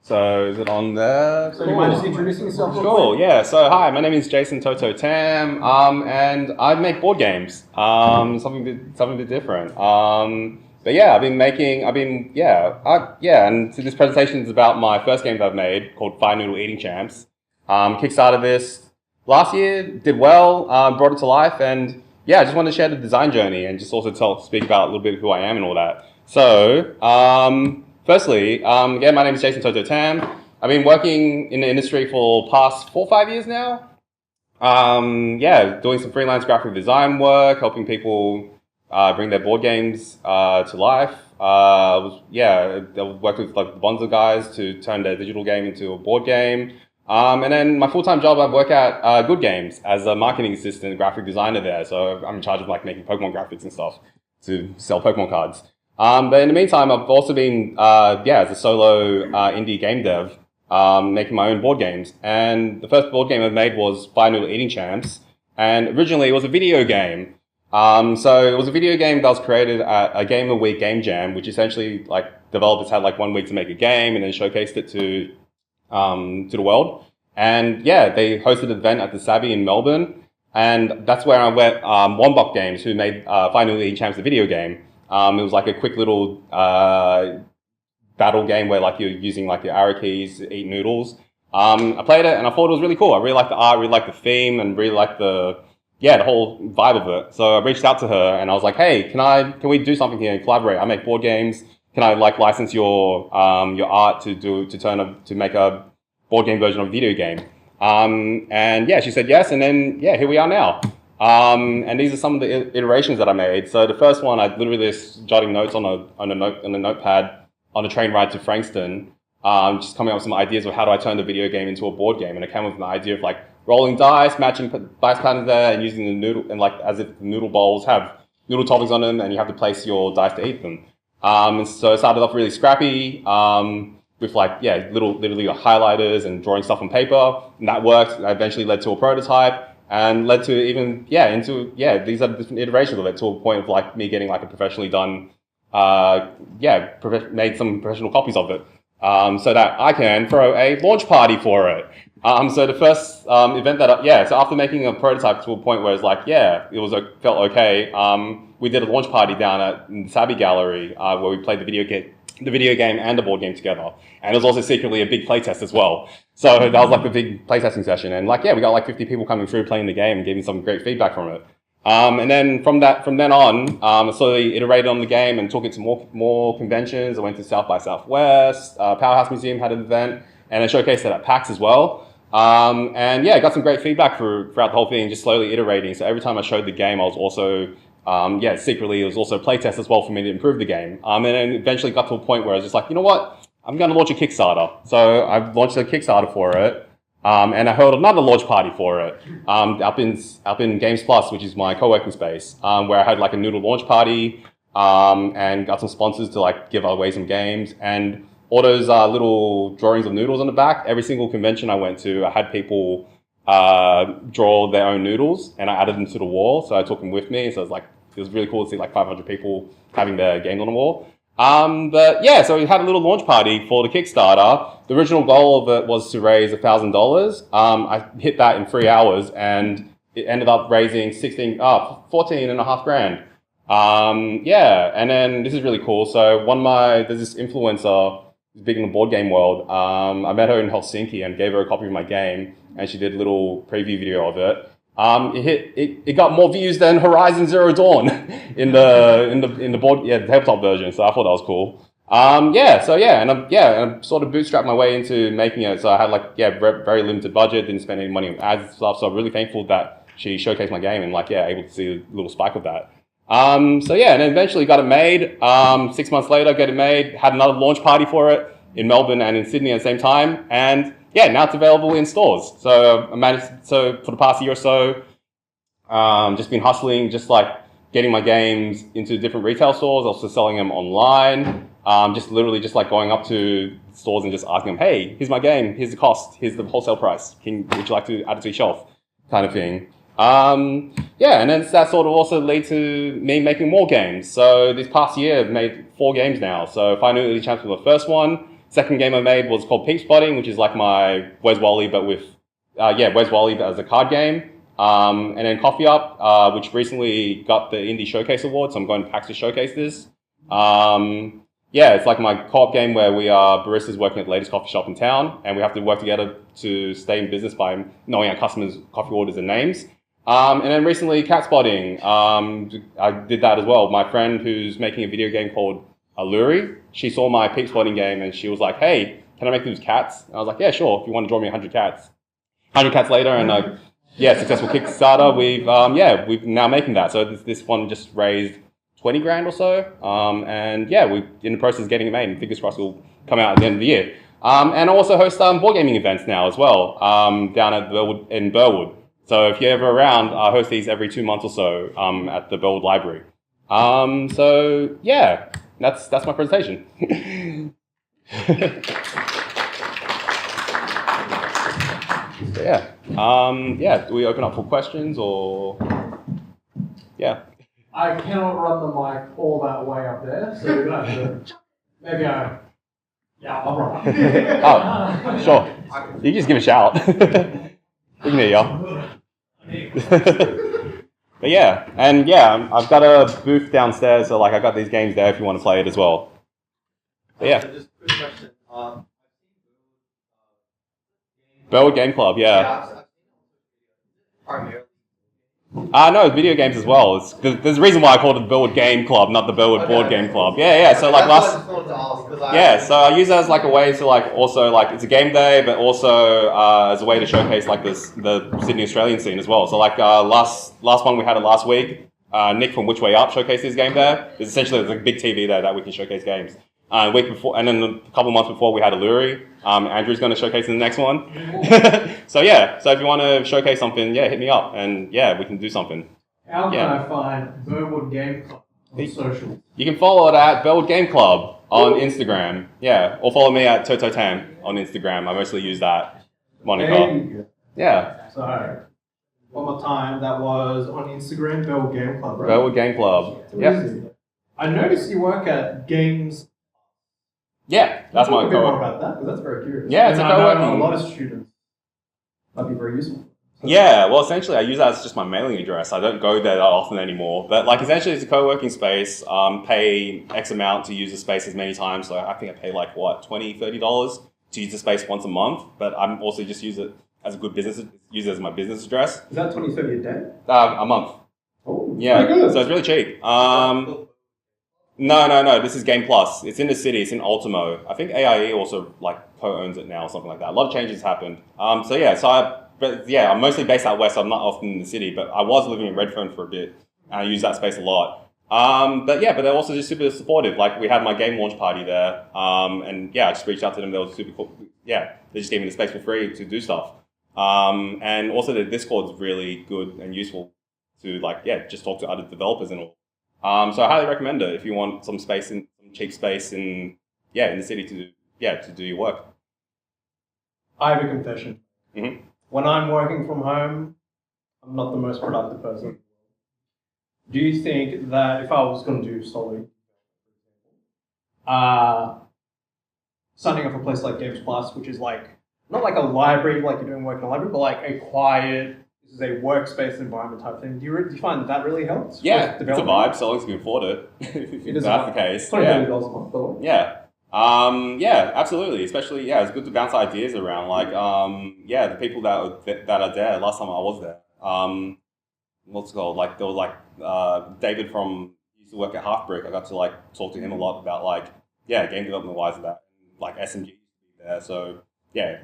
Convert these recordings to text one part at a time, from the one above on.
So is it on there? So do you mind just introducing yourself? Cool, yeah. So hi, my name is Jason ToToTam, and I make board games. Something a bit different. But yeah, and so this presentation is about my first game that I've made called Noodle Eating Champs. Kickstarted this last year, did well, brought it to life, and yeah, I just wanted to share the design journey and just also speak about a little bit of who I am and all that. So, firstly, my name is Jason ToToTam. I've been working in the industry for past 4 or 5 years now. Doing some freelance graphic design work, helping people bring their board games to life. I worked with like the Bonza guys to turn their digital game into a board game. And then my full-time job, I work at Good Games as a marketing assistant, graphic designer there. So I'm in charge of like making Pokemon graphics and stuff to sell Pokemon cards. But in the meantime, I've also been, as a solo indie game dev, making my own board games. And the first board game I made was Noodle Eating Champs. And originally it was a video game. So it was a video game that was created at a Game of the Week game jam, which essentially like developers had like 1 week to make a game and then showcased it to the world. And yeah, they hosted an event at the Savvy in Melbourne. And that's where I met Wombok Games, who made Noodle Eating Champs, the video game. It was like a quick little battle game where like you're using like your arrow keys to eat noodles. I played it and I thought it was really cool. I really liked the art, really liked the theme, and really liked the whole vibe of it. So I reached out to her and I was like, hey, can we do something here and collaborate? I make board games. Can I like license your art to make a board game version of a video game? And yeah, she said yes, and then yeah, here we are now. And these are some of the iterations that I made. So the first one, I literally just jotting notes on a notepad on a train ride to Frankston, just coming up with some ideas of how do I turn the video game into a board game. And I came up with an idea of like rolling dice, matching dice patterns there, and using the noodle, and like as if the noodle bowls have noodle toppings on them, and you have to place your dice to eat them. And so it started off really scrappy, with like, literally highlighters and drawing stuff on paper, and that worked. That eventually led to a prototype, and led to these are different iterations of it, to a point of like me getting like a professionally done, made some professional copies of it, so that I can throw a launch party for it. So the first event so after making a prototype to a point where it's like, felt okay, we did a launch party down at the Sabi Gallery, where we played the video game and the board game together. And it was also secretly a big playtest as well. So that was like the big playtesting session. And like, we got like 50 people coming through playing the game and giving some great feedback from it. And then from then on, I slowly iterated on the game and took it to more conventions. I went to South by Southwest, Powerhouse Museum had an event, and I showcased it at PAX as well. I got some great feedback throughout the whole thing, just slowly iterating. So every time I showed the game, I was also, secretly, it was also a playtest as well for me to improve the game. And then eventually got to a point where I was just like, you know what? I'm going to launch a Kickstarter. So I launched a Kickstarter for it. And I held another launch party for it, up in Games Plus, which is my co-working space, where I had like a noodle launch party, and got some sponsors to like give away some games, and all those little drawings of noodles on the back. Every single convention I went to, I had people draw their own noodles, and I added them to the wall, so I took them with me. So it was really cool to see like 500 people having their games on the wall. So we had a little launch party for the Kickstarter. The original goal of it was to raise $1,000. I hit that in 3 hours, and it ended up raising 14.5 grand. And then this is really cool. So there's this influencer who's big in the board game world. I met her in Helsinki and gave her a copy of my game, and she did a little preview video of it. It got more views than Horizon Zero Dawn in the tabletop version. So I thought that was cool. And I sort of bootstrapped my way into making it. So I had very limited budget, didn't spend any money on ads and stuff. So I'm really thankful that she showcased my game and able to see a little spike of that. And then eventually got it made. 6 months later, got it made. Had another launch party for it in Melbourne and in Sydney at the same time. And now it's available in stores. So for the past year or so, just been hustling, just like getting my games into different retail stores, also selling them online. Just like going up to stores and just asking them, hey, here's my game, here's the cost, here's the wholesale price. Would you like to add it to your shelf? Kind of thing. And then that sort of also led to me making more games. So this past year, I've made 4 games now. So Noodle Eating Champs was the first one. Second game I made was called Peep Spotting, which is like my Where's Wally, but with Where's Wally, but as a card game. And then Coffee Up, which recently got the Indie Showcase Award, so I'm going to PAX to showcase this. It's like my co-op game where we are baristas working at the latest coffee shop in town, and we have to work together to stay in business by knowing our customers' coffee orders and names. And then recently, Cat Spotting. I did that as well. My friend who's making a video game called Alluri, she saw my Peep Spotting game and she was like, hey, can I make these cats? And I was like, yeah, sure, if you want to draw me 100 cats. 100 cats later, and successful Kickstarter. We've now making that. So this one just raised 20 grand or so. We're in the process of getting it made, and fingers crossed it'll come out at the end of the year. And I also host board gaming events now as well, down at Burwood. So if you're ever around, I host these every 2 months or so at the Burwood Library. That's my presentation. Do we open up for questions or? Yeah. I cannot run the mic all that way up there, so you're gonna have to. Maybe I'll run. Oh, sure. You can just give a shout. We can hear you. But I've got a booth downstairs, so I got these games there if you want to play it as well. But Just a quick question. Burwood Game Club, yeah. No, it's video games as well. There's a reason why I called it the Burwood Game Club, not the Burwood Board Game Club. So so I use it as a way to also it's a game day, but also as a way to showcase the Sydney Australian scene as well. So last one we had it last week. Nick from Which Way Up showcased his game there. There's a big TV there that we can showcase games. Week before, and then a couple months before, we had Alluri. Andrew's going to showcase in the next one. So if you want to showcase something, hit me up, and we can do something. How can I find Burwood Game Club on social? You can follow it at Burwood Game Club on Instagram, or follow me at ToToTam on Instagram. I mostly use that moniker. Yeah. So, one more time, that was on Instagram, Burwood Game Club, right? Burwood Game Club. Yep. I noticed you work at Games. Yeah, that's my co-working. Talk a bit more about that, because that's very curious. Yeah, it's a co-working. A lot of students might be very useful. Yeah, well, essentially, I use that as just my mailing address. I don't go there that often anymore. But essentially, it's a co-working space. Pay X amount to use the space as many times. So I think I pay $20, $30 to use the space once a month. But I'm also just use it as a good business. Use it as my business address. Is that $20, $30 a day? A month. Oh, yeah. Pretty good. So it's really cheap. No. This is Game Plus. It's in the city. It's in Ultimo. I think AIE also co-owns it now or something like that. A lot of changes happened. I'm mostly based out west. I'm not often in the city, but I was living in Redfern for a bit, and I use that space a lot. But they're also just super supportive. We had my game launch party there, I just reached out to them. They were super cool. Yeah, they just gave me the space for free to do stuff. And also the Discord's really good and useful to just talk to other developers and all. So I highly recommend it if you want some cheap space in the city to do your work. I have a confession. Mm-hmm. When I'm working from home, I'm not the most productive person. Do you think that if I was going to do solely, signing up for a place like Games Plus, which is not like a library, like you're doing work in a library, but a quiet, this is a workspace environment type thing. Do you find that really helps? Yeah, it's a vibe, so long as you can afford it. If that's the case. $20 a month, by the way. Yeah. Absolutely. Especially, it's good to bounce ideas around. The people that are there. Last time I was there, what's it called? There was David from used to work at Half Brick. I got to talk to him a lot about game development wise about SMG used to be there. So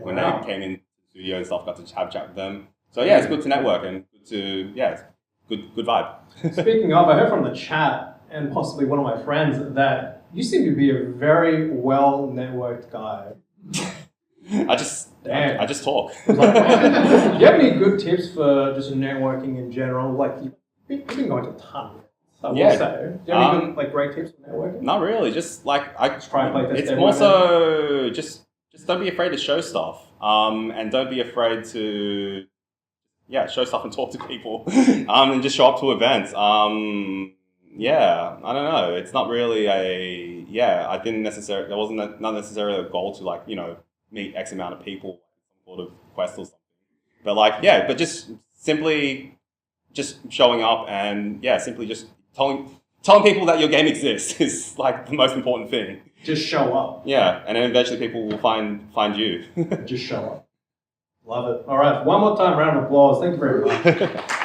when they came in the studio and stuff, got to have a chat with them. So it's good to network and good to it's good vibe. Speaking of, I heard from the chat and possibly one of my friends that you seem to be a very well networked guy. I just talk. Do you have any good tips for just networking in general? You've been going to a ton. I will say. Do you have any good great tips for networking? Not really. Just I try and play this. It's more so just don't be afraid to show stuff. And don't be afraid to show stuff and talk to people. And just show up to events. yeah, I don't know. It's not really I didn't necessarily, there wasn't not necessarily a goal to like, meet X amount of people, some sort of quest or something. But like, yeah, but just simply just showing up and yeah, simply just telling people that your game exists is like the most important thing. Just show up. Yeah, and then eventually people will find you. Just show up. Love it. All right, one more time, round of applause. Thank you very much.